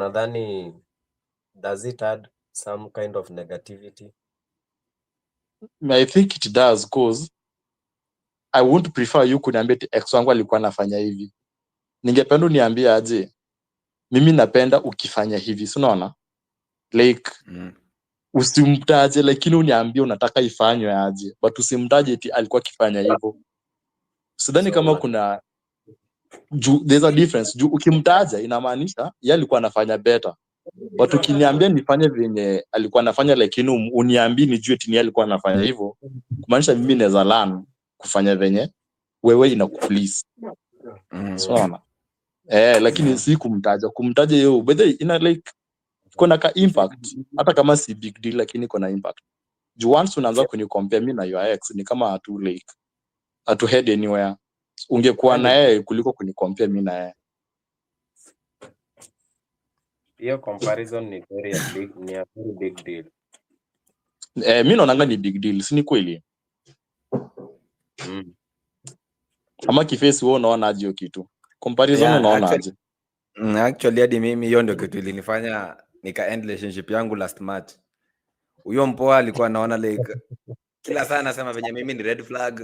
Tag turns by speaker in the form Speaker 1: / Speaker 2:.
Speaker 1: Nadhani does it add some kind of negativity?
Speaker 2: I think it does, cause I won't prefer you kuniambia eti ex wangu alikuwa anafanya hivi. Ningependa uniambie aje, mimi napenda ukifanya hivi, si unaona? Like usimtaje, lakini uniambie unataka ifanywe aje, but usimtaje eti alikuwa akifanya hivyo. Sidhani kama kuna there's a difference. Juu ukimtaja inamaanisha yeye alikuwa anafanya better. But ukiniambia nifanye venye alikuwa anafanya, lakini uniambie nijue eti yeye alikuwa anafanya hivyo, kumaanisha mimi naweza learn kufanya venye wewe inakuplease. Unaona? Lakini si kumtaja yeye, but ina like kuna ka impact, hata kama si big deal, lakini kuna impact. Juu once unaanza kunicompare mimi na your ex, ni kama hatu head anywhere. Ungekuwa na yeye kuliko kunicompare mimi na yeye.
Speaker 1: Hiyo comparison ni a very big deal.
Speaker 2: Mimi naonanga ni big deal, si ni kweli? Ama kifesi wewe unaona aje hiyo kitu? Comparison unaona aje?
Speaker 3: Actually hadi mimi hiyo ndio kitu ilinifanya nika end relationship yangu last March. Huyo mpoa alikuwa anaona like kila saa anasema venye mimi ni red flag.